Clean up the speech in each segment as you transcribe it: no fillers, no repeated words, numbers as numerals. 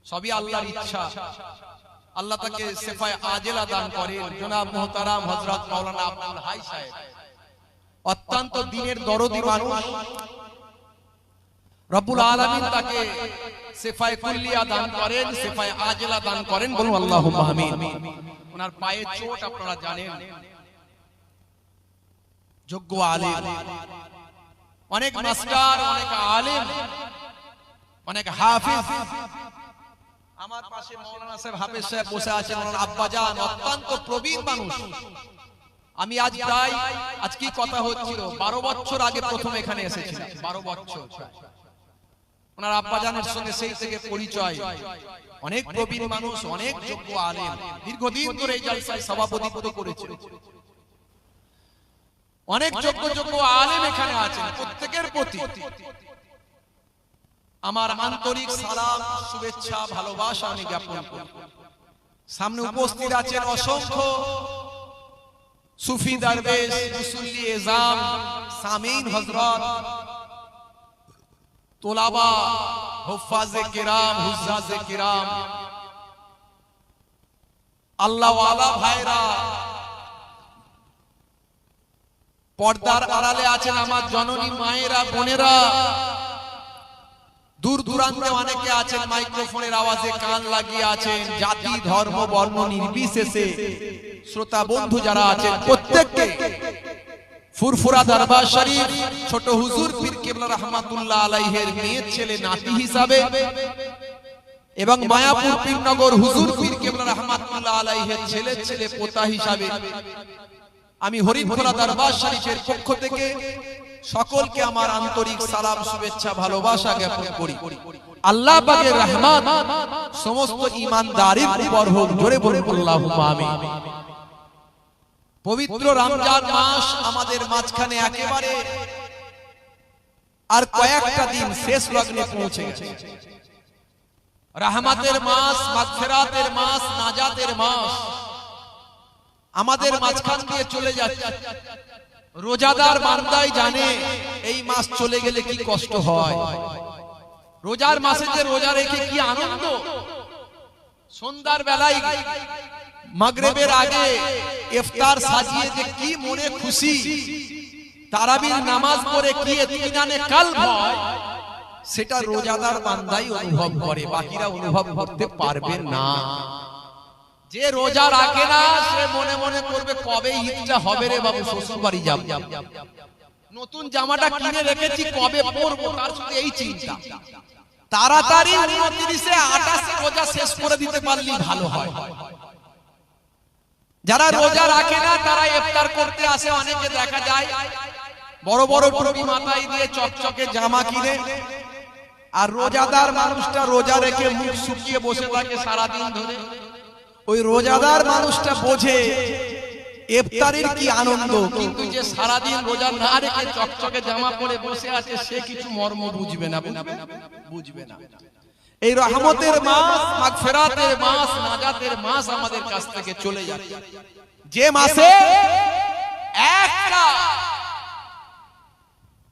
সবই আল্লাহর ইচ্ছা। আল্লাহ তাকে সেফায়ে আজেলা দান করেন। জনাব মুহতারাম হযরত মাওলানা আব্দুল হাই সাহেব অত্যন্ত দ্বীনের দরদি মানুষ। রব্বুল আলামিন তাকে সেফায়ে কুল্লিয়া দান করেন, সেফায়ে আজেলা দান করেন। বলুন আল্লাহুম্মা আমিন। ওনার পায়ে চোট আপনারা জানেন। যোগ্য আলেম, অনেক মাস্টার, অনেক আলেম, অনেক হাফেজ। আমার পাশে মাওলানা সাহেব হাফেজ সাহেব বসে আছেন, মাওলানা আব্বাজান অত্যন্ত প্রবীণ মানুষ। আমি আজ কি কথা হচ্ছিল, 12 বছর আগে প্রথম এখানে এসেছিলাম। 12 বছর ওনার আব্বাজানের সঙ্গে সেই থেকে পরিচয়। অনেক প্রবীণ মানুষ, অনেক যোগ্য আলেম, দীর্ঘদিন ধরে এই জলসায় সভাপতিত্ব করেছে। অনেক যোগ্য আলেম এখানে আছেন। প্রত্যেকের প্রতি আমার আন্তরিক সালাম, শুভেচ্ছা, ভালোবাসা আমি জ্ঞাপন করি। সামনে উপস্থিত আছেন অসংখ্য সুফি দরবেশ, মুসল্লি এজাম, সামিন হযরত, তোলাবা, হুফাজে কিরাম, হুজ্জাজে কিরাম, আল্লাহ ওয়ালা ভাইরা, পর্দার আড়ালে আছেন আমার জননী মায়েরা, বোনেরা, দূর দূরান্তে অনেকে আছেন, মাইক্রোফোনের আওয়াজে কান লাগিয়ে আছেন। জাতি, ধর্ম, বর্ণ নির্বিশেষে শ্রোতা বন্ধু যারা আছেন প্রত্যেককে ফুরফুরা দরবার শরীফ ছোট হুজুর পীর কিবলা রাহমাতুল্লাহ আলাইহির মেয়ে ছেলে নাতি হিসাবে এবং মায়াপুর পীরনগর হুজুর পীর কিবলা রাহমাতুল্লাহ আলাইহির ছেলে পোতা হিসাবে আমি হরিপুরা দরবার শরীফের পক্ষ থেকে সকলকে আমার আন্তরিক সালাম, শুভেচ্ছা, ভালোবাসা জ্ঞাপন করি। আল্লাহ পাকের রহমত সমস্ত ঈমানদারের উপর হোক। জোরে বলুন আল্লাহুম্মা আমিন। পবিত্র রমজান মাস আমাদের মাঝখানে একেবারে আর কয়েকটা দিন শেষ লগ্নে পৌঁছে গেছে। রহমতের মাস, মাগফিরাতের মাস, নাজাতের মাস আমাদের মাঝখান দিয়ে চলে যাচ্ছে। রোজাদার বান্দাই জানে এই মাস চলে গেলে কি কষ্ট হয়। রোজার মাসে যে রোজা রেখে কি আনন্দ। সন্ধ্যার বেলায় মাগরিবের আগে ইফতার সাজিয়ে যে কি মনে খুশি, তারাবির নামাজ পড়ে কি ইতমিনানে কলব হয়, সেটা রোজাদার বান্দাই অনুভব করে, বাকিরা অনুভব করতে পারবে না। যে রোজা রাখে না সে মনে মনে করবে কবে ঈদটা হবে রে বাবু, শ্বশুর বাড়ি যাব, নতুন জামাটা কিনে রেখেছি কবে পরবো, তার শুধু এই চিন্তা। তাড়াতাড়ি 29-এ 28 রোজা শেষ করে দিতে পারলে ভালো হয়। যারা রোজা রাখে না তারা ইফতার করতে আসে। অনেকে দেখা যায় বড় বড় টুপি মাথায় দিয়ে চকচকে জামা কিনে, আর রোজাদার মানুষটা রোজা রেখে মুখ শুকিয়ে বসে থাকে সারা দিন ধরে। ওই রোজাদার মানুষটা বোঝে ইফতারের কি আনন্দ, কিন্তু যে সারা দিন রোজা না রেখে চকচকে জামা পরে বসে আছে সে কিছু মর্ম বুঝবে না। এই রহমতের মাস, মাগফিরাতের মাস, নাজাতের মাস আমাদের কাছ থেকে চলে যাচ্ছে। যে মাসে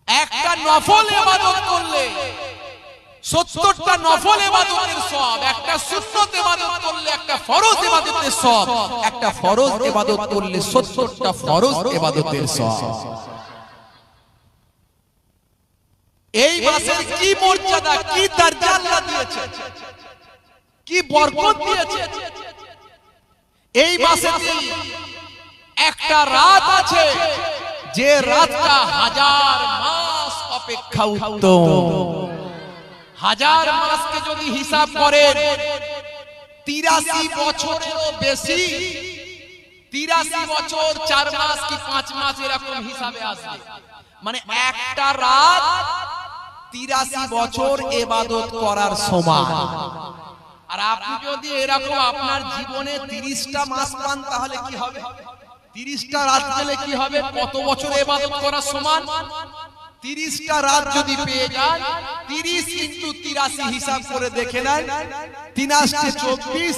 একটা নফল ইবাদত করলে 70টা নফল ইবাদতের সওয়াব, একটা সুন্নত ইবাদত করলে একটা ফরজ ইবাদতের সওয়াব, একটা ফরজ ইবাদত করলে 70টা ফরজ ইবাদতের সওয়াব। এই মাসের কি মর্যাদা, কি দরজা আল্লাহ দিয়েছে, কি বরকত দিয়েছে। এই মাসে একটা রাত আছে যে রাতটা 1000 মাস অপেক্ষা উত্তম। 1000 মাসকে যদি হিসাব করেন 83 বছরেরও বেশি, 83 বছর 4 মাস কি 5 মাস এরকম হিসাবে আসবে। মানে একটা রাত 83 বছর ইবাদত করার সমান। আর আপনি যদি এরকম আপনার জীবনে 30টা মাস পান তাহলে কি হবে? 30টা রাত পেলে কি হবে? কত বছর ইবাদত করার সমান? 30টা রাত যদি পেয়ে যান, 30 × 83 হিসাব করে দেখে নেন, 3 × 24,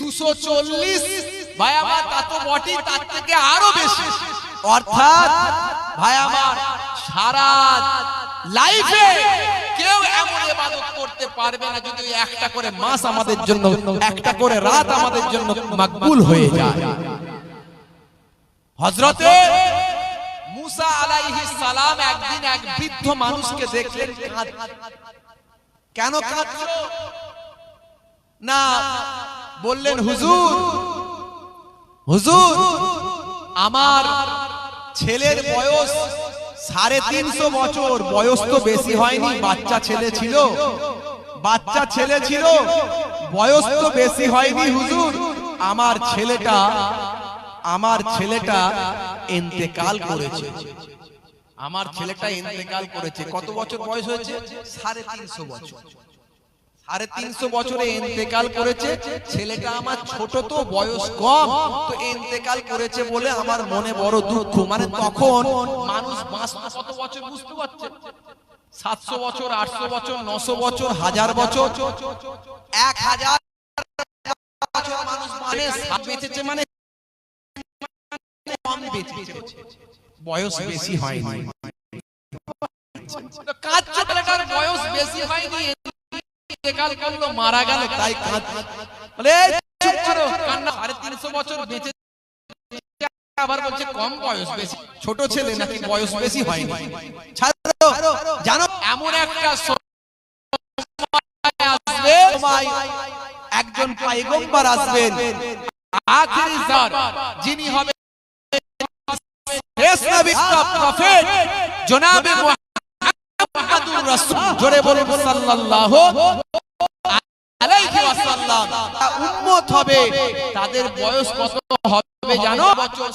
240। ভাই আমার তা তো বটি, তার থেকে আরো বেশি। অর্থাৎ ভাই আমার সারা লাইফে কেউ এমন ইবাদত করতে পারবে না যদি একটা করে মাস আমাদের জন্য, একটা করে রাত আমাদের জন্য মকবুল হয়ে যায়। হযরতে মুসা আলাইহিস সালাম একদিন এক বৃদ্ধ মানুষকে দেখলেন কেন কাঁদছো না, বললেন হুজুর হুজুর আমার ছেলের বয়স 350 বছর, বয়স তো বেশি হয়নি, বাচ্চা ছেলে ছিল, বয়স তো বেশি হয়নি হুজুর, আমার ছেলেটা ইন্তেকাল করেছে, কত বছর বয়স হয়েছে? 350 বছর, 350 বছরে ইন্তেকাল করেছে। ছেলেটা আমার ছোট, তো বয়স কম, তো ইন্তেকাল করেছে বলে আমার মনে বড় দুঃখ। মানে তখন মানুষ বাঁচত কত বছর বুঝতে পারছেন? 700 বছর, 800 বছর, 900 বছর, 1000 বছর, 1000 বছর মানুষ মানে বেঁচেছে, মানে কম বেঁচেছে, বয়স বেশি হয়নি। কাজ ছেলেটার বয়স বেশি হয়নি, ইন্তেকাল করলো, মারা গেল, তাই কাজ বলে চুপ করো, কান্না। 350 বছর বেঁচে আবার বলছে কম বয়স বেশি, ছোট ছেলে নাকি বয়স বেশি হয়নি। ছাড়ো, জানো এমন একটা সময় আসবে, একজন পয়গম্বর আসবেন, আখিরি জাত, যিনি হবে শেষ নবী প্রফেট জনাবে মুহাম্মদুর রাসূল। জোরে বলুন সাল্লাল্লাহু আলাইহি ওয়াসাল্লাম। উম্মত হবে, তাদের বয়স কত হবে জানো?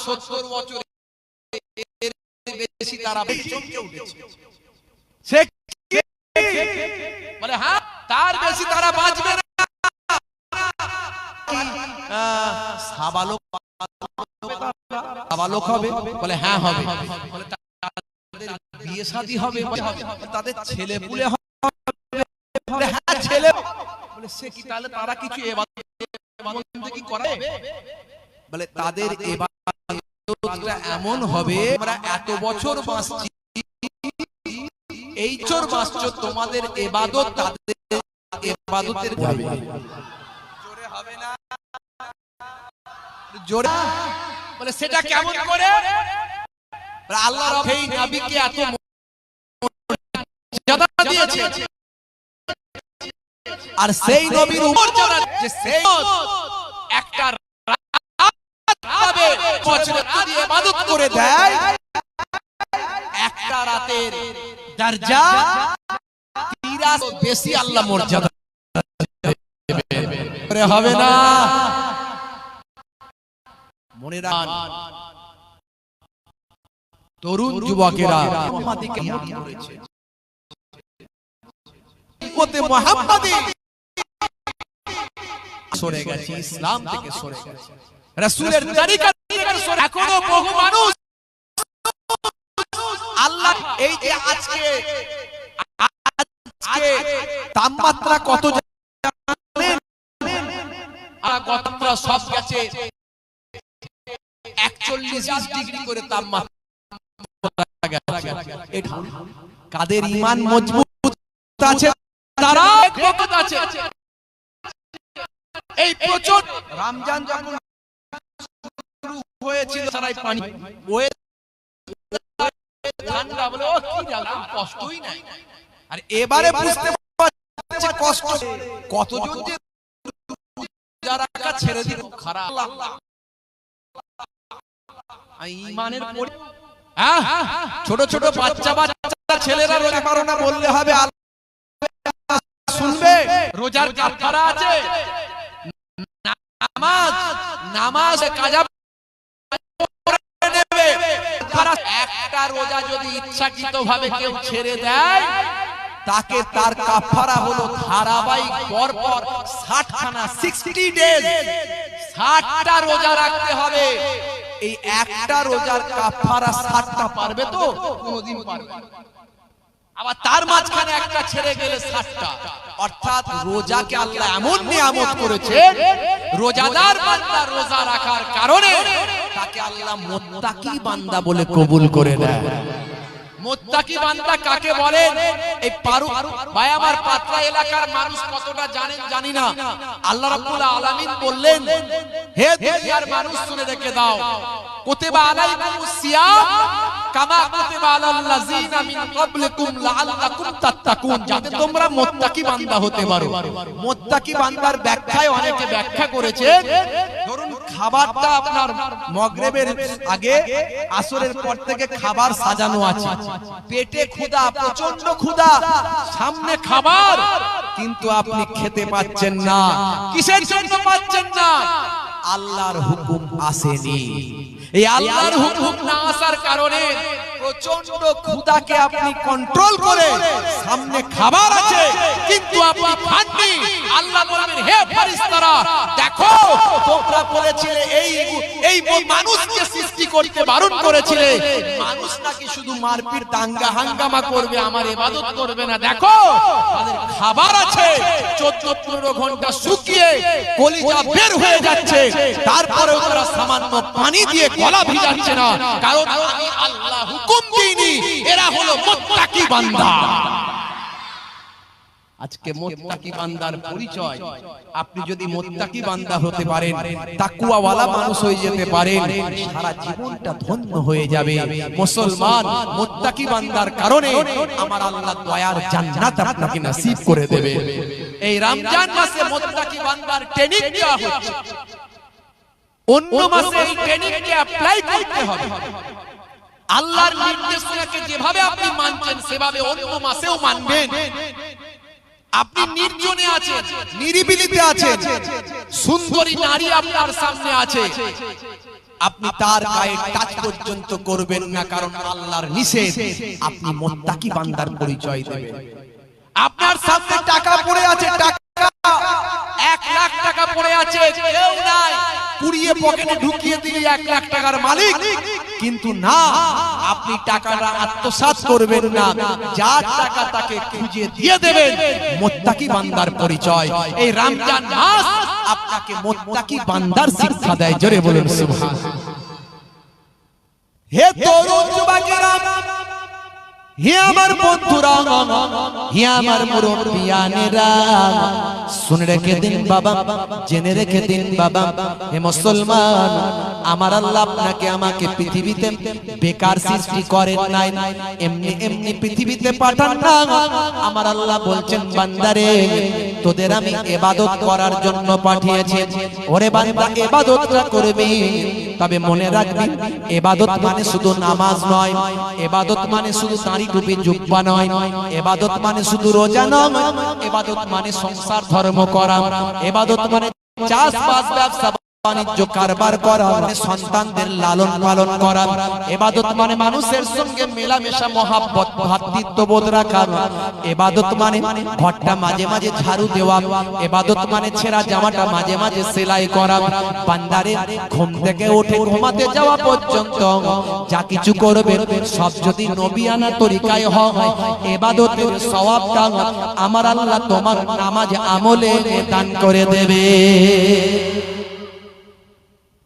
70 বছর বেশি, তারা চমকে উঠেছে। সে বলে হ্যাঁ, তার বেশি তারা বাঁচবে না। সাবালক হবে, বলে হ্যাঁ হবে, বলে তাদের বিয়ে শাদী হবে, তাদের ছেলে পুলে হবে, বলে হ্যাঁ ছেলে, বলে সে কি তাহলে তারা কিছু ইবাদত কি করে? বলে তাদের ইবাদতটা এমন হবে, আমরা এত বছর বাঁচছি, এই বছর বাঁচছো, তোমাদের ইবাদত তাদের ইবাদতের যাবে, জোরে হবে না, জোরে। বলে সেটা কেমন করে? আল্লাহ এই নবীকে এত মর্যাদা দিয়েছে, আর সেই নবীর মর্যাদা যে সেই একটা রাত পাবে, বছরে যদি ইবাদত করে দেয়, একটা রাতের দরজা 30 বেশি আল্লাহ মর্যাদা দেবে, হবে না? মনে রাখুন তরুণ যুবকেরা, মুহাম্মাদি সরে গেছে, ইসলাম থেকে সরে গেছে, রাসূলের তরিকা থেকে সরে। এখনো বহু মানুষ আল্লাহ এই যে আজকে তাপমাত্রা কত জানেন? গতরা সব গেছে 41 ডিগ্রি করে তাপমাত্রা। কাদের ঈমান মজবুত আছে, তারা একমত আছে। এই প্রচন্ড রমজান যখন শুরু হয়েছিল, সারাই পানি বয়ে ঠান্ডা, বলে ও কি জানো, কষ্টই নাই। আর এবারে বুঝতে পারছে কষ্ট কতজন যে যারা ছেড়ে দিল, খারাপ ঈমানের পরে। ছোট ছোট বাচ্চা ছেলেরা রোজা পারো না বললে হবে, আল্লাহ শুনবে? রোজার কাফারা আছে, নামাজ কাজা করে নেবে। একটা রোজা যদি ইচ্ছাকৃতভাবে কেউ ছেড়ে দেয়, তাকে তার কাফারা হলো ধারাবাহিক পরপর 60 খানা 60 ডেজ 60টা রোজা রাখতে হবে। এই একটা রোজার কাফারা 60টা পারবে তো? কোনদিন পারবে না। আবার তার মাঝখানে একটা ছেড়ে গেলে 60টা। অর্থাৎ রোজাকে আল্লাহ এমন নিয়ামত করেছে, রোজাদার বান্দা রোজা রাখার কারণে তাকে আল্লাহ মুত্তাকি বান্দা বলে কবুল করে নেয়। মুত্তাকি বান্দা কাকে বলেন? এই পারু ভাই আমার পাতলা এলাকার মানুষ কতটা জানেন জানি না। আল্লাহ রাব্বুল আলামিন বললেন, হে দুনিয়ার মানুষ শুনে রেখে দাও, কুতিবা আলাইকুমুস সিয়াম কামা কুতিবা আলাল লাযিনা মিন ক্বাবলিকুম লাআল্লাকুম তাত্তাকুন, যাতে তোমরা মুত্তাকি বান্দা হতে পারো। মুত্তাকি বান্দার ব্যাখ্যায় অনেকে ব্যাখ্যা করেছে, ধরুন খাবারটা আপনার মাগরিবের আগে আসরের পর থেকে খাবার সাজানো আছে, পেটে ক্ষুধা, প্রচন্ড ক্ষুধা, সামনে খাবার, কিন্তু আপনি খেতে পাচ্ছেন না। কিসের জন্য পাচ্ছেন না? আল্লাহর হুকুম আসেনি। এই আল্লাহর হুকুম না আসার কারণে প্রচন্ড ক্ষুধাকে আপনি কন্ট্রোল করে সামনে খাবার আছে কিন্তু আপনি খাননি। আল্লাহ বলবেন, হে ফেরেশতারা দেখো, তোমরা বলেছিলে এই মানুষকে সৃষ্টি করতে বারণ করেছিলে, মানুষ নাকি শুধু মারপিট দাঙ্গা হাঙ্গামা করবে, আমার ইবাদত করবে না। দেখো তাদের খাবার আছে, 14-15 ঘন্টা শুকিয়ে কলিজা বের হয়ে যাচ্ছে, তারপরেও তারা সামান্য পানি দিয়ে গলা ভিজাচ্ছে না, কারণ আমি আল্লাহ হুকুম দিইনি। এরা হলো মুত্তাকি বান্দা। আজকে মুত্তাকি বান্দার পরিচয়, আপনি যদি মুত্তাকি বান্দা হতে পারেন, তাকওয়াওয়ালা মানুষ হয়ে যেতে পারেন, সারা জীবনটা ধন্য হয়ে যাবে। মুসলমান মুত্তাকি বান্দার কারণে আমার আল্লাহ দয়ার জান্নাত আপনাকে নসিব করে দেবে। এই রমজান মাসে মুত্তাকি বান্দার ট্রেনিং দেওয়া হচ্ছে, অন্য মাসে এই ট্রেনিংকে অ্যাপ্লাই করতে হবে। আল্লাহর নির্দেশনাকে যেভাবে আপনি মানছেন সেভাবে অন্য মাসেও মানবেন। আপনি নির্জনে আছেন, নিরিবিলিতে আছেন, সুন্দরী নারী আপনার সামনে আছে, আপনি তার গায়ে টাচ পর্যন্ত করবেন না, কারণ আল্লাহর নিষেধ। আপনি মুত্তাকি বান্দার পরিচয় দেবেন। আপনার সামনে টাকা পড়ে আছে, টাকা 1 লাখ টাকা পড়ে আছে, কেউ নাই, কুড়িয়ে পকেটে ঢুকিয়ে দিলে 1 লাখ টাকার মালিক, কিন্তু না, আপনি টাকাটা আত্মসাৎ করবেন না, যার টাকা তাকে খুঁজে দিয়ে দেবেন। মুত্তাকি বান্দার পরিচয়। এই রমজান মাস আপনাকে মুত্তাকি বান্দার শিক্ষা দেয়। জোরে বলুন সুবহানাল্লাহ। হে তরুণ যুবকেরা, হে আমার বন্ধুরা, হে আমার মুরব্বিয়ানেরা, শুনে রেখে দিন বাবা, জেনে রেখে দিন বাবা, হে মুসলমান, আমার আল্লাহ আপনাকে আমাকে পৃথিবীতে বেকার সৃষ্টি করেন নাই, এমনি এমনি পৃথিবীতে পাঠান না। আমার আল্লাহ বলছেন, বান্দারে তোদের আমি ইবাদত করার জন্য পাঠিয়েছি। ওরে বান্দা, ইবাদতটা করবি, তবে মনে রাখবি ইবাদত মানে শুধু নামাজ নয়, ইবাদত মানে শুধু দাড়ি টুপি জুব্বা নয়, ইবাদত মানে শুধু রোজা নয়, ইবাদত মানে সংসার ধর্ম করা, ইবাদত মানে চাষবাস ব্যবসা বাণিজ্য কারবার করা, মানে সন্তানদের লালন পালন করা, ইবাদত মানে মানুষের সঙ্গে মেলামেশা মহাব্বত ভ্রাতৃত্ববোধ রাখা, ইবাদত মানে ঘরটা মাঝে মাঝে ঝাড়ু দেওয়া, ইবাদত মানে ছেঁড়া জামাটা মাঝে মাঝে সেলাই করা। বান্দারে ঘুম থেকে উঠে ঘুমাতে যাওয়া পর্যন্ত যা কিছু করবে সব যদি নবিয়ানা তরিকায় হয়, ইবাদতের সওয়াবটা আমার আল্লাহ তোমার নামাজ আমলে দান করে দেবে।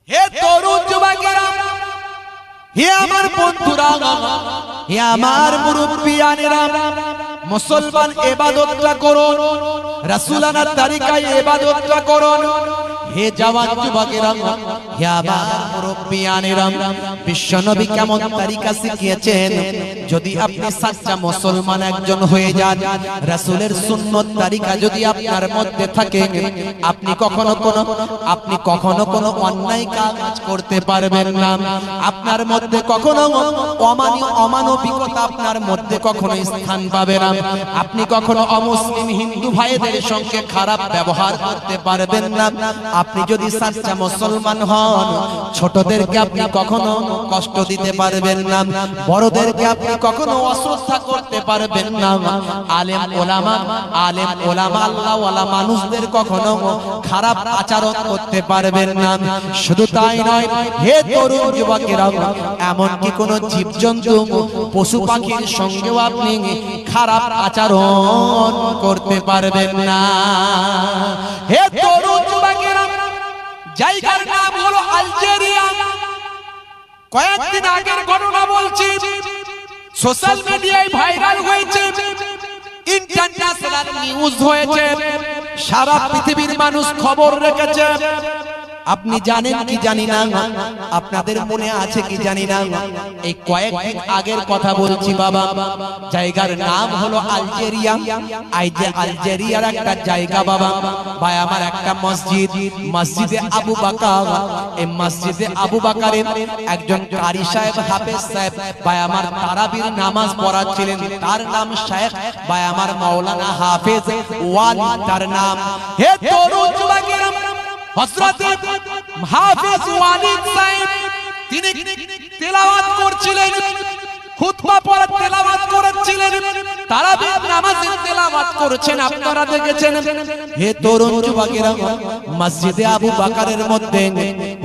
হে তরুণ যুবকেরা, হে আমার বন্ধুরা, হে আমার মুরব্বিয়ানেরা, মুসলমান ইবাদতটা করুন, রাসূলানার তরিকায় ইবাদতটা করুন। হে জওয়ান যুবকেরা, হে আমার মুরব্বিয়ানেরা, বিশ্বনবী কেমন তরিকা শিখিয়েছেন, যদি আপনি সাচ্চা মুসলমান একজন হয়ে যান, রাসূলের সুন্নত তরিকা যদি আপনার মধ্যে থাকে, আপনি কখনো কোনো অন্যায় কাজ করতে পারবেন না। আপনার মধ্যে কখনো অমানবিকতা আপনার মধ্যে কখনো স্থান পাবে না। আপনি কখনো অমুসলিম হিন্দু ভাইদের সঙ্গে খারাপ ব্যবহার করতে পারবেন না। আপনি যদি সাচ্চা মুসলমান হন, ছোটদেরকে আপনি কখনো কষ্ট দিতে পারবেন না, বড়দেরকে আপনি কখনো অশ্রদ্ধা করতে পারবেন না। আলেম ওলামা আল্লাহ ওয়ালা মানুষদের কখনো খারাপ আচরণ করতে পারবেন না। শুধু তাই নয়, হে তরুণ যুবকেরা, এমনকি কোন জীবজন্তু পশু পাখির সঙ্গেও আপনি খারাপ আচরণ করতে পারবেন না। হে তরুণ যুবকেরা, জায়গার নাম হলো আলজেরিয়া। কয়েকদিন আগের ঘটনা বলছি, সোশ্যাল মিডিয়ায় ভাইরাল হয়েছে, ইন্টারন্যাশনাল নিউজ হয়েছে, সারা পৃথিবীর মানুষ খবর রেখেছে। আপনি জানেন কি জানি না, আপনাদের মনে আছে কি জানি না, এই কয়েকদিন আগের কথা বলছি বাবা। জায়গার নাম হলো আলজেরিয়া। এই যে আলজেরিয়ার একটা জায়গা বাবা, ভাই আমার একটা মসজিদ, মসজিদে আবু বকর। এই মসজিদে আবু বকরের একজন কারি সাহেব, হাফেজ সাহেব, ভাই আমার তারাবির নামাজ পড়াচ্ছিলেন। তার নাম শেখ, ভাই আমার মাওলানা হাফেজ ওয়ালি তার নাম। হে তরুণ যুবকেরা, হযরত হাফেজ ওয়ালিদ সাহেব তিনি তেলাওয়াত করছিলেন, খুতবা পড়ে তেলাওয়াত করেছিলেন, তারাবির নামাজে তেলাওয়াত করেছেন, আপনারা দেখেছেন। হে তরুণ যুবকেরা, মসজিদে আবু বকরের মধ্যে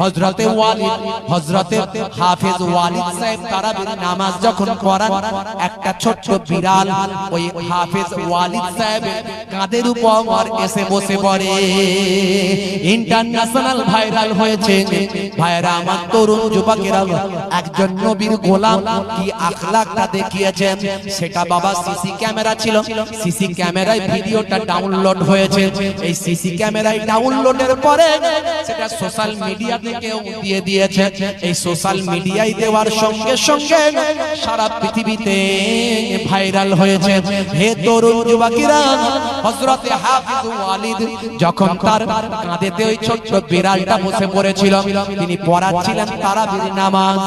হযরতে ওয়ালিদ, হযরতে হাফেজ ওয়ালিদ সাহেব তারাবির নামাজ যখন পড়ান, একটা ছোট্ট বিড়াল ওই হাফেজ ওয়ালিদ সাহেবের কাঁধের উপর এসে বসে পড়ে। ইন্টারন্যাশনাল ভাইরাল হয়েছে। ভাইরা আমার তরুণ যুবকেরা, একজন নবীর গোলাম কি আখলাকটা দেখিয়েছেন, সেটা বাবা সিসি ক্যামেরা ছিল। সিসি ক্যামেরায় ভিডিওটা ডাউনলোড হয়েছে। এই সিসি ক্যামেরায় ডাউনলোডের পরে সেটা সোশ্যাল মিডিয়াতে কেউ দিয়ে দিয়েছে। এই সোশ্যাল মিডিয়ায় দেওয়ার সঙ্গে সঙ্গে সারা পৃথিবীতে ভাইরাল হয়েছে। হে তরুণ যুবকেরা, হযরতে হাফেজ ওয়ালিদ যখন তার কাঁধেতে ওই ছোট্ট বিড়ালটা বসে পড়েছিল, তিনি পড়াচ্ছিলেন তারাবির নামাজ।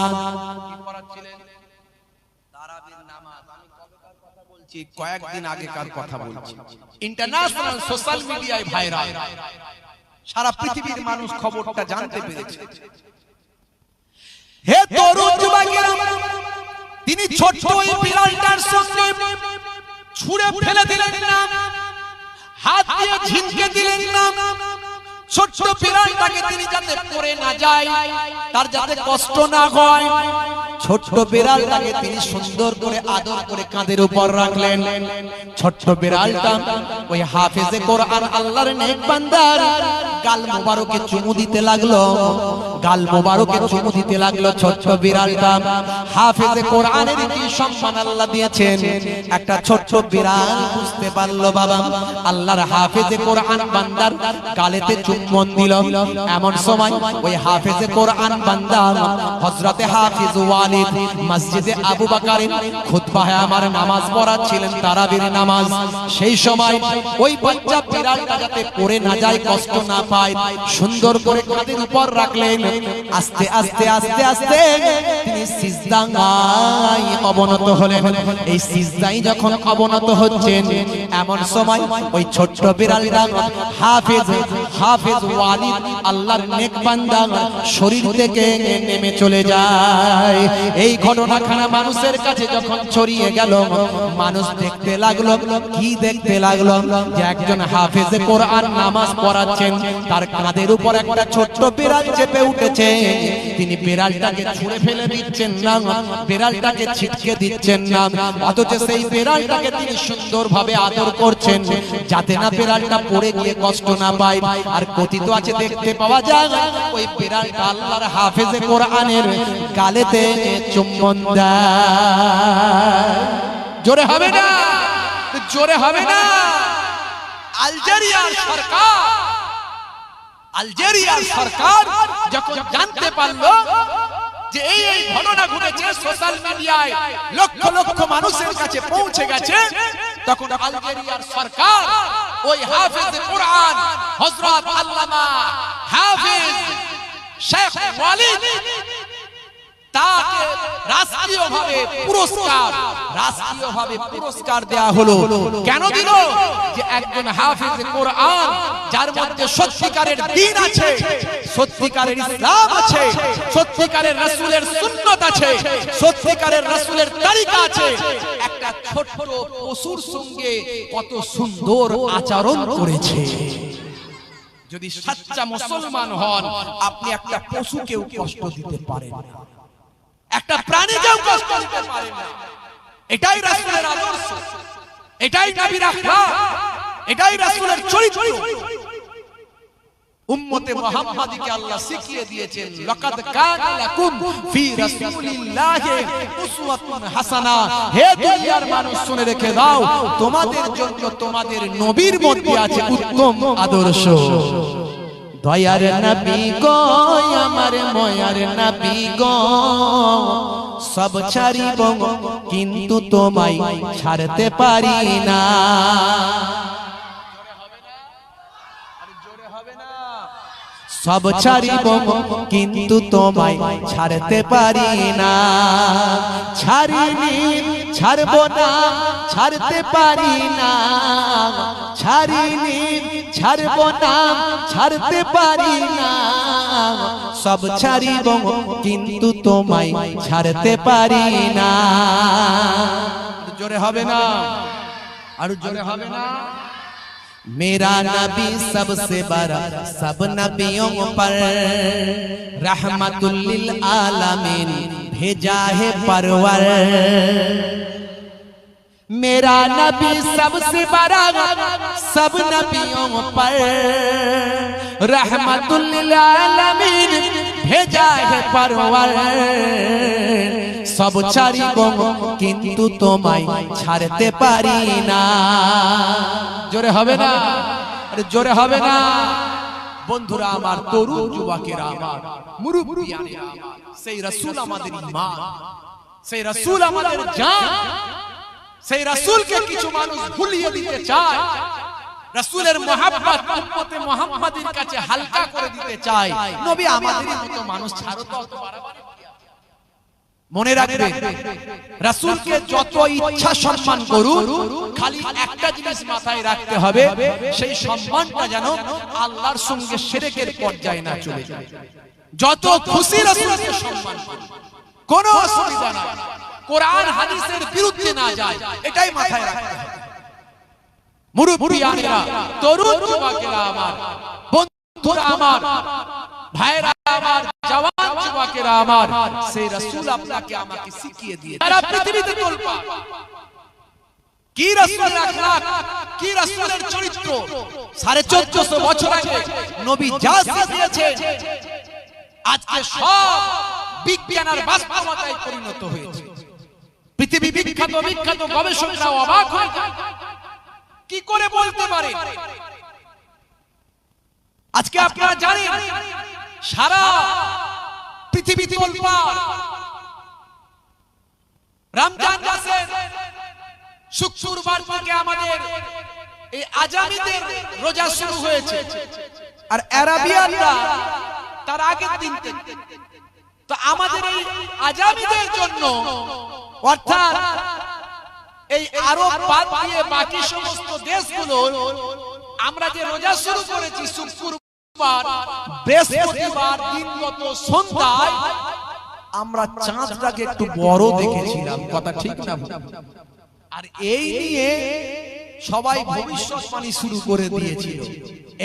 কয়েকদিন আগেকার কথা বলছি, ইন্টারন্যাশনাল সোশ্যাল মিডিয়ায় ভাইরাল, সারা পৃথিবীর মানুষ খবরটা জানতে পেরেছে। হে তরুণ যুবকেরা, তিনি ছোট্ট ওই বিড়ালটার সঙ্গে ছুঁড়ে ফেলে দিলেন না, হাত দিয়ে ঝিঁকে দিলেন না। ছোট্ট বিড়ালটাকে তিনি যাতে পড়ে না যায়, তার যাতে কষ্ট না হয়, ছোট্ট বিড়ালটাকে তিনি সুন্দর করে আদর করে কাঁধের উপর রাখলেন। ছোট্ট বিড়ালটা ওই হাফেজে কোরআন আল্লাহর নেক বান্দার গাল মোবারকে চুমু দিতে লাগলো, গাল মোবারকে চুমু দিতে লাগলো। ছোট্ট বিড়ালটা, হাফেজে কোরআনের কি সম্মান আল্লাহ দিয়েছেন, একটা ছোট্ট বিড়াল বুঝতে পারলো বাবা আল্লাহর হাফেজে কোরআন বান্দার গালেতে চুম্বন দিল। এমন সময় ওই হাফেজে কোরআন বান্দা হযরতে হাফেজ ওয়ালিদ মসজিদে আবু বকরের খুতবায় আমার নামাজ পড়াচ্ছিলেন, তারাবির নামাজ। সেই সময় ওই বাচ্চা বিড়ালটা যাতে পড়ে না যায়, কষ্ট না পায়, সুন্দর করে কাঁধের উপর রাখলেন। আস্তে আস্তে আস্তে আস্তে তিনি সিজদায় অবনত হলেন। এই সিজদায় যখন অবনত হচ্ছেন, এমন সময় ওই ছোট্ট বিড়ালটা হাফেজ ওয়ালিদ আল্লাহর নেক বান্দা শরীর থেকে নেমে চলে যায়। এই ঘটনাখানা মানুষের কাছে যখন ছড়িয়ে গেল, মানুষ দেখতে লাগলো, কি দেখতে লাগলো, যে একজন হাফেজে কোরআন নামাজ পড়াচ্ছেন, তার কাঁধের উপর একটা ছোট্ট বিড়াল চেপে উঠেছে। তিনি বিড়ালটাকে ছুঁড়ে ফেলে দিচ্ছেন না, বিড়ালটাকে ছিটকে দিচ্ছেন না, অথচ সেই বিড়ালটাকে তিনি সুন্দরভাবে আদর করছেন, যাতে না বিড়ালটা পড়ে গিয়ে কষ্ট না পায়। আর কথিত আছে, দেখতে পাওয়া যায় ওই বিড়ালটা আল্লাহর হাফেজে কোরআনের গালেতে চুম্বন দেয়। জোরে হবে না, জোরে হবে না। আলজেরিয়ার সরকার যখন জানতে পারলো যে এই ঘটনা ঘটেছে, সোশ্যাল মিডিয়ায় লক্ষ লক্ষ মানুষের কাছে পৌঁছে গেছে, তখন আলজেরিয়ার সরকার ওই হাফেজে কোরআন হযরত আল্লামা হাফেজ শেখ ওয়ালিদ তাকে রাষ্ট্রীয়ভাবে পুরস্কার দেয়া হলো। কেন দিল? যে একজন হাফেজ কোরআন, যার মধ্যে সত্যিকারের দ্বীন আছে, সত্যিকারের ইসলাম আছে, সত্যিকারের রাসূলের সুন্নাত আছে, সত্যিকারের রাসূলের তরিকা আছে, একটা ছোট্ট পশুর সঙ্গে কত সুন্দর আচরণ করেছে। যদি সচ্চা মুসলমান হন, আপনি একটা পশুকেও কষ্ট দিতে পারেন না, একটা প্রাণীকেও কষ্ট দিতে পারেন না। এটাই রাসূলের আদর্শ, এটাই নবীর আখলাক, এটাই রাসূলের চরিত্র। উম্মতে মুহাম্মাদীকে আল্লাহ শিখিয়ে দিয়েছেন, লাকাদ কানা লাকুম ফি রাসূলিল্লাহি উসওয়াতুন হাসানা। হে দুনিয়ার মানুষ শুনে রেখে দাও, তোমাদের জন্য তোমাদের নবীর মধ্যে আছে উত্তম আদর্শ। দয়ার নবী গো আমার ময়ার নবী গো, সব ছাড়িব কিন্তু তোমায় ছাড়তে পারি না। সব ছাড়িব কিন্তু তোমায় ছাড়তে পারি না। ছাড়িনি ছাড়ব না ছাড়তে পারি না, ছাড়িনি ছাড়ব না ছাড়তে পারি না। সব ছাড়িব কিন্তু তোমায় ছাড়তে পারি না। জোরে হবে না, আর জোরে হবে না। मेरा नबी सबसे बड़ा सब नबियों पर रहमतुल लिल आलमीन भेजा है परवर। मेरा नबी सबसे बड़ा सब नबियों पर रहमतुल लिल आलमीन भेजा है परवर। सब ছাড়িব কিন্তু তোমায় ছাড়তে পারি না। জোরে হবে না, আরে জোরে হবে না। বন্ধুরা আমার, তরুণ যুবকেরা আমার, মুরব্বিয়ানেরা আমার, সেই রাসূল আমাদের ঈমান, সেই রাসূল আমাদের জান। সেই রাসূলকে কিছু মানুষ ভুলিয়ে দিতে চায়, রাসূলের মহব্বত উম্মতে মুহাম্মাদীর কাছে হালকা করে দিতে চায়। নবী আমাদেরই মতো মানুষ, ছাড়ো তো অত বাড়াবাড়ি। মনে রাখবে, রাসূলকে যত ইচ্ছা সম্মান করুন, খালি একটা জিনিস মাথায় রাখতে হবে, সেই সম্মানটা যেন আল্লাহর সঙ্গে শিরকের পর্যায়ে না চলে যায়। যত খুশি রাসূলকে সম্মান করুন, কোনো অসুবিধা নাই, কোরআন হাদিসের বিরুদ্ধে না যায়, এটাই মাথায় রাখতে হবে। মুরব্বিয়ানেরা, তরুণ যুবকেরা আমার, বন্ধুরা আমার, ভাইরা আমার, জওয়ান যুবকেরা আমার, সেই রাসূল আপনাকে আমাকে শিখিয়ে দিয়েছে। সারা পৃথিবীতে তোলপাড়, কি রাসূলের আখলাক, কি রাসূলের চরিত্র। 1450 বছর আগে নবী যা শিখিয়েছে, আজকে সব বিজ্ঞান আর বাস্তবতায় পরিণত হয়েছে। পৃথিবী বিখ্যাত বিখ্যাত গবেষকরা অবাক হয়ে যায়, কি করে বলতে পারে। আজকে আপনারা জানেন, সারা পৃথিবী তোলপাড়। রমজান মাসে শুক্রবার থেকে আমাদের এই আজামিদের রোজা শুরু হয়েছে, আর আরাবিয়ানরা তার আগের দিন থেকে। তো আমাদের এই আজামিদের জন্য, অর্থাৎ এই আরব বাদ দিয়ে বাকি সমস্ত দেশগুলো, আমরা যে রোজা শুরু করেছি শুক্রবার, বৃহস্পতিবার দিনগত সন্ধ্যায় আমরা চাঁদটাকে একটু বড় দেখেছিলাম। কথা ঠিক না? আর এই নিয়ে সবাই ভবিষ্যৎবাণী শুরু করে দিয়েছিল,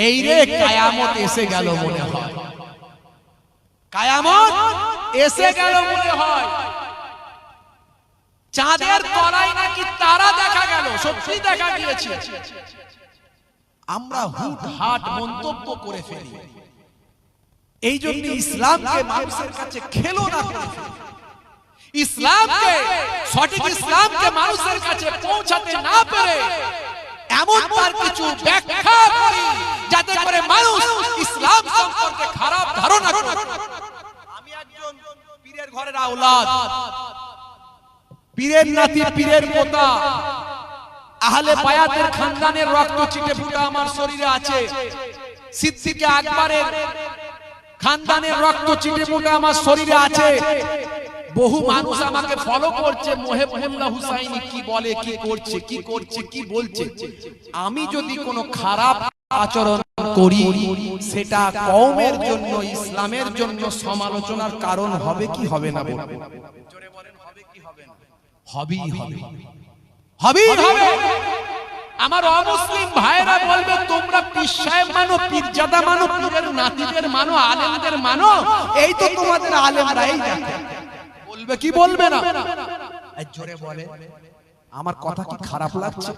এই রে কিয়ামত এসে গেল মনে হয়, কিয়ামত এসে গেল মনে হয়। চাঁদের তলায় নাকি তারা দেখা গেল, সত্যি দেখা গিয়েছে। আমরা হুটহাট মন্তব্য করে ফেলি, এই জন্য ইসলামকে মানুষের কাছে খেলনা করে ফেলি। ইসলামকে, সঠিক ইসলামকে মানুষের কাছে পৌঁছাতে না পেরে এমন তার কিছু ব্যাখ্যা করি যাতে করে মানুষ ইসলাম সম্পর্কে খারাপ ধারণা করে। আমি একজন পীরের ঘরের আওলাদ, পীরের নাতি, পীরের পোতা, আহলে বায়াতের খানদানের রক্ত ছিটে ফুটা আমার শরীরে আছে। সিদ্দিকে আকবরের খানদানের রক্ত ছিটে ফুটা আমার শরীরে আছে। বহু মানুষ আমাকে ফলো করছে, মোহেবুল্লাহ হুসাইনি কি বলে, কি করছে, কি করছে, কি বলছে। আমি যদি কোনো খারাপ আচরণ করি, সেটা কওমের জন্য, ইসলামের জন্য সমালোচনার কারণ হবে কি হবে না? জোরে বলেন, হবে কি হবে না? হবেই হবে, হবেই হবে। আমার অমুসলিম ভাইরা বলবে, তোমরা পীর সাহেব মানো, পীরজাদা মানো, পীরের নাতিদের মানো, আলেমদের মানো, এই তো তোমাদের আলেমরা। এই দেখো, বলবে কি বলবে না? জোরে বলে, আমার কথা কি খারাপ লাগছে?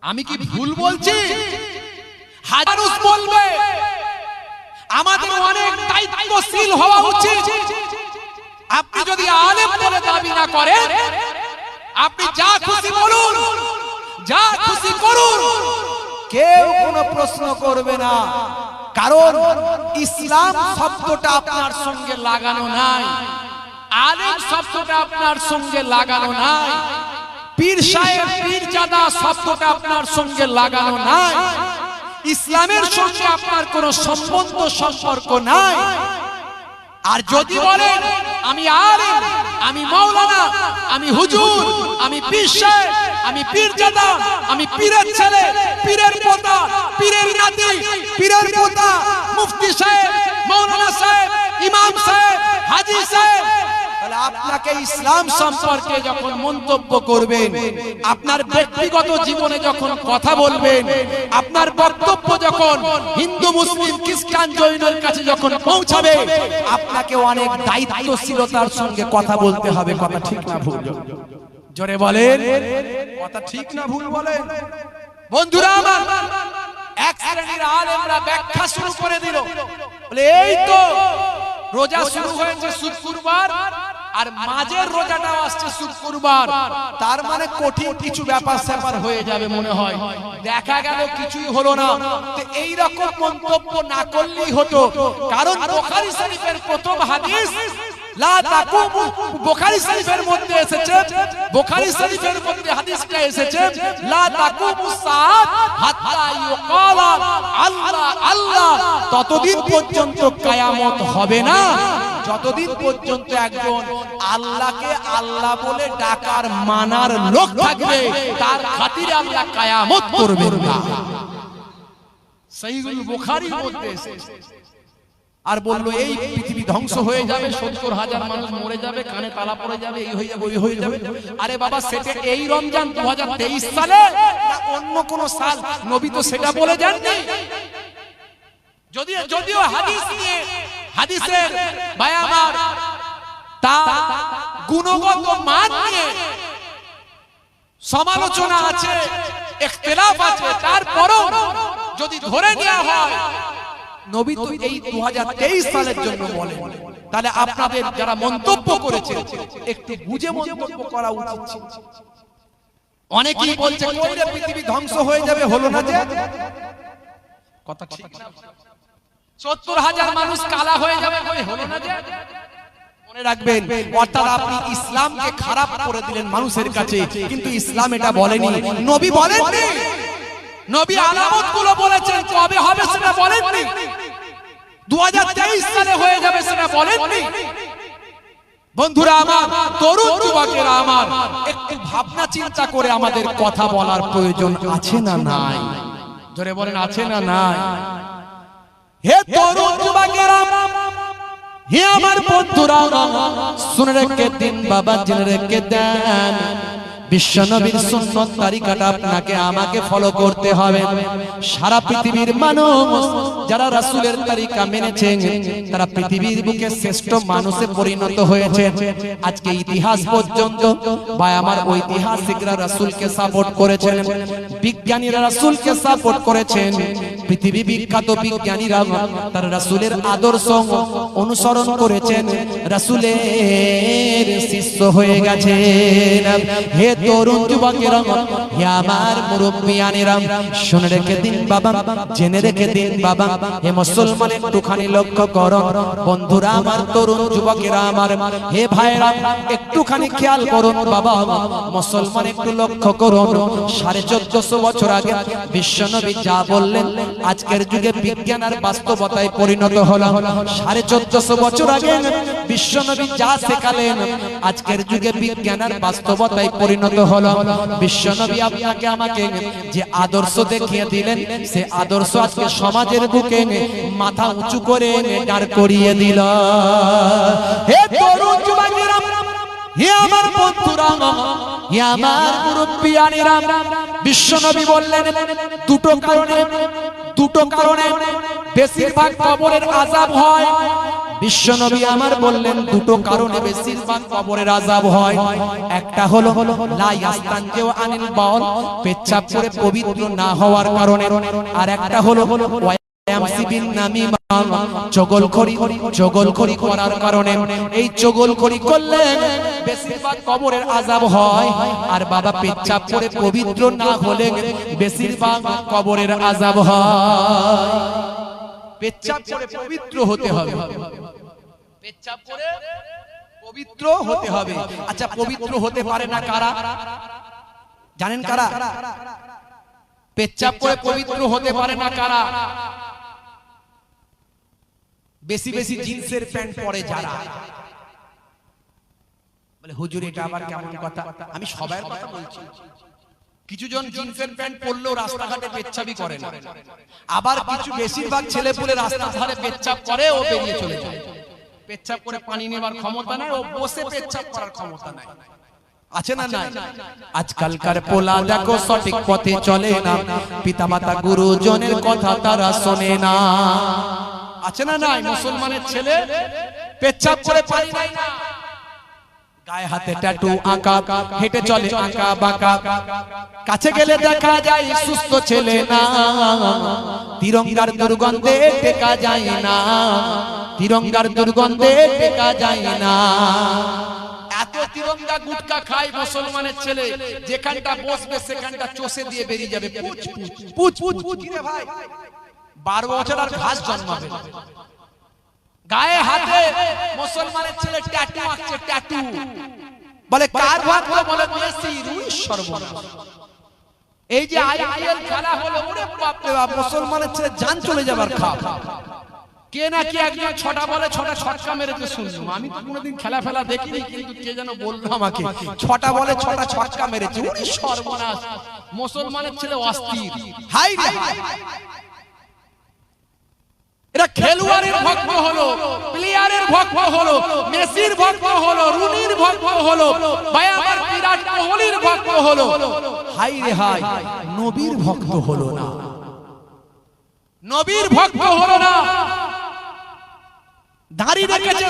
আমি কি ভুল বলছি? হাজার মানুষ বলবে আমাদের অনেক দায়িত্বশীল হওয়া উচিত। আপনি যদি আলেম বলে দাবি না করেন, আপনি যা খুশি বলুন, যা খুশি করুন, কেউ কোনো প্রশ্ন করবে না। কারণ ইসলাম শব্দটা আপনার সঙ্গে লাগানো নাই, আলেম শব্দটা আপনার সঙ্গে লাগানো নাই, পীর সাহেব পীরজাদা শব্দটা আপনার সঙ্গে লাগানো নাই। ইসলামের সঙ্গে আপনার কোনো সম্বন্ধ সম্পর্ক নাই। আর যদি বলেন আমি আলেম, আমি মাওলানা, আমি হুজুর, আমি পীর সাহেব, আমি পীরজাদা, আমি পীরের ছেলে, পীরের পোতা, পীরের নাতি, পীরের পোতা, মুফতি সাহেব, মাওলানা সাহেব, ইমাম সাহেব, হাজী সাহেব, তাহলে আপনাকে ইসলাম সম্পর্কে যখন মন্তব্য করবেন, আপনার ব্যক্তিগত জীবনে যখন কথা বলবেন, আপনার বক্তব্য যখন হিন্দু মুসলিম খ্রিস্টান জৈনের কাছে যখন পৌঁছাবে, আপনাকে অনেক দায়িত্বশীলতার সঙ্গে কথা বলতে হবে। কথা ঠিক না ভুল? জোরে বলেন, কথা ঠিক না ভুল বলেন? বন্ধুরা আমার, এক শ্রেণীর আলেমরা ব্যাখ্যা শুরু করে দিল, বলে এই তো রোজা শুরু হয়েছে শুক্রবার, আর মাঝের রোজাটাও আসছে শুক্রবার, তার মানে কঠিন কিছু ব্যাপার স্যাপার হয়ে যাবে মনে হয়। দেখা গেল কিছুই হলো না। তো এই রকম মন্তব্য না করলেই হতো, কারণ বুখারী শরীফের প্রথম হাদিস লা তাকুমু, বুখারী শরীফের মধ্যে এসেছে, বুখারী শরীফের মধ্যে হাদিসটা এসেছে, লা তাকুমু সাআত হাত্তা ইউকালা আল্লাহ আল্লাহ, ততদিন পর্যন্ত কিয়ামত হবে না যতদিন পর্যন্ত একজন আল্লাহকে আল্লাহ বলে ডাকার মানার লোক থাকবে, তার খাতিরে আল্লাহ কিয়ামত করবেন না। সহিহুল বুখারীর মধ্যে এসেছে। আর বললো এই পৃথিবী ধ্বংস হয়ে যাবে, ৭০,০০০ মানুষ মরে যাবে, কানে তালা পড়ে যাবে, এই হয়ে যাবে, ওই হয়ে যাবে। আরে বাবা, সেটা এই রমজান ২০২৩ সালে না অন্য কোন সাল? নবী তো সেটা বলে যাননি। যদিও হাদিস নিয়ে, হাদিসের বায়াবার তা গুণগত মান নিয়ে সমালোচনা আছে, ইখতিলাফ আছে, তারপরও যদি ধরে নেওয়া হয় নবী তো এই ২০২৩ সালের জন্য বলেন, তাহলে আপনাদের যারা মন্তব্য করেছে একটু বুঝে মন্তব্য করা উচিত ছিল। অনেকেই বলছে কইরে পৃথিবী ধ্বংস হয়ে যাবে, হলো না যে? কথা ঠিক না? ৭০,০০০ মানুষ কালা হয়ে যাবে, কই হলো না যে? মনে রাখবেন, অর্থাৎ আপনি ইসলামকে খারাপ করে দিলেন মানুষের কাছে, কিন্তু ইসলাম এটা বলেনি, নবী বলেননি। নবী আলামতগুলো বলেছেন, কবে হবে সেটা বলেননি, ২০২৩ সালে হয়ে যাবে সেটা বলেননি। বন্ধুরা আমার, তরুণ যুবকেরা আমার, একটু ভাবনা চিন্তা করে আমাদের কথা বলার প্রয়োজন আছে না নাই? ধরে বলেন, আছে না নাই? হে তরুণ যুবকেরা, হে আমার বন্ধুরা, শুনে রেখে দিন বাবা, জেনে রেখে দেন, বিশ্বনবীর সুন্নাত তরিকাটা আপনাকে আমাকে ফলো করতে হবে। সারা পৃথিবীর মানুষ যারা রাসূলের তরিকা মেনেছেন, তারা পৃথিবীর বুকে শ্রেষ্ঠ মানুষে পরিণত হয়েছে। আজকে ইতিহাস পর্যন্ত ভাই আমার ঐতিহাসিকরা রাসূলকে সাপোর্ট করেছেন, বিজ্ঞানীরা রাসূলকে সাপোর্ট করেছেন, পৃথিবী বিখ্যাত বিজ্ঞানীরা তার রাসূলের আদর্শ অনুসরণ করেছেন, রাসূলের শিষ্য হয়ে গেছেন। হে তরুণ যুবকেরা, হে আমার মুরব্বিয়ানেরা, শুনে রেখে দিন বাবা, জেনে রেখে দিন বাবা, হে মুসলমান একটুখানি লক্ষ্য করো। বন্ধুরা আমার, তরুণ যুবকেরা আমার, হে ভাইরা একটুখানি খেয়াল করুন বাবা, মুসলমান একটু লক্ষ্য করুন। ১৪৫০ বছর আগে বিশ্বনবী যা বললেন, আজকের যুগে বিজ্ঞান আর বাস্তবতায় পরিণত হলো। ১৪৫০ বছর আগে বিশ্বনবী যা শেখালেন, আজকের যুগে বিজ্ঞান আর বাস্তবতায় পরিণত হলো। বিশ্বনবী আপনাকে আমাকে যে আদর্শ দেখিয়ে দিলেন, সে আদর্শ আজকে সমাজের বুকে মাথা উঁচু করে দাঁড় করিয়ে দিল। হে তরুণ যুবকেরা, হে আমার বন্ধুরা, হে আমার মুরব্বিয়ানেরা, বিশ্বনবী বললেন দুটো কারণে বেশিরভাগ কবরের আযাব হয়। বিশ্বনবী আমার বললেন দুটো কারণে বেশিরভাগ কবরের আযাব হয়। একটা হলো লা ইয়াস্তানজিউ আনিল বাউল, পেচ্ছাব করে পবিত্র না হওয়ার কারণে, আর একটা হলো ওয়ায়ামসিবিন নামিমা চগলখড়ি করার কারণে এই চগলখড়ি করলে বেশিরভাগ কবরের আযাব হয়। আর বাবা পেচ্ছাপ করে পবিত্র না হলে বেশিরভাগ কবরের আযাব হয়। পেচ্ছাপ করে পবিত্র হতে হবে, পেচ্ছাপ করে পবিত্র হতে হবে। আচ্ছা, পবিত্র হতে পারে না কারা জানেন? কারা পেচ্ছাপ করে পবিত্র হতে পারে না? কারা? বেশি বেশি জিন্সের প্যান্ট পরে যারা। বলে হুজুর এটা আবার কেমন কথা? আমি সবার কথা বলছি। কিছু জন জিন্সের প্যান্ট পরলেও রাস্তাঘাটে পেচ্ছাবি করে না, আবার কিছু বেশিরভাগ ছেলেপুলে রাস্তার ধারে পেচ্ছাপ করে ও বেরিয়ে চলে যায়। পেচ্ছাপ করে পানি নেবার ক্ষমতা নাই, ও বসে পেচ্ছাপ করার ক্ষমতা নাই। আছে না নাই? আজকালকার পোলা দেখো সঠিক পথে চলে না, পিতামাতা গুরুজনের কথা তারা শোনে না। আছে না নাই? মুসলমানের ছেলে পেচ্ছাপ করে পানি নাই না, গায়ে হাতে ট্যাটু আঁকা, হেঁটে চলে আঁকা বাঁকা, কাছে গেলে দেখা যায় সুস্থ ছেলে না। তিরঙ্গার দুর্গন্ধে টেকা যায় না, তিরঙ্গার দুর্গন্ধে টেকা যায় না। এত তিরঙ্গা গুটকা খায় মুসলমানের ছেলে, যেখানটা বসবে সেখানটা চষে দিয়ে বেরিয়ে যাবে। পুচ পুচ পুচ পুচ রে ভাই, 12 বছর আর ঘাস জন্মাবে। গায়ে হাতে মুসলমানের ছেলে ট্যাটু আঁকছে, ট্যাটু। বলে কার ভক্ত? বলে মেসি। সর্বনাশ! এই যে আইপিএল খেলা হলো, ওরে বাপ রে বাপ, মুসলমানের ছেলে জান চলে যাবার খাপ। কে নাকি একজন 6টা বলে 6টা ছক্কা মেরেছে শুনলাম। আমি তো কোনোদিন খেলা ফেলা দেখিনি, কিন্তু কে যেন বললো আমাকে 6টা বলে 6টা ছক্কা মেরেছে। ওরে সর্বনাশ! মুসলমানের ছেলে অস্থির। হাই রে হাই! এরা খেলোয়াড়ের ভক্ত হলো, প্লেয়ারের ভক্ত হলো, মেসির ভক্ত হলো, রুনির ভক্ত হলো, বায়াবার বিরাট কোহলির ভক্ত হলো। হাই রে হাই! নবীর ভক্ত হলো না, নবীর ভক্ত হলো না। দাড়ি রেখেছে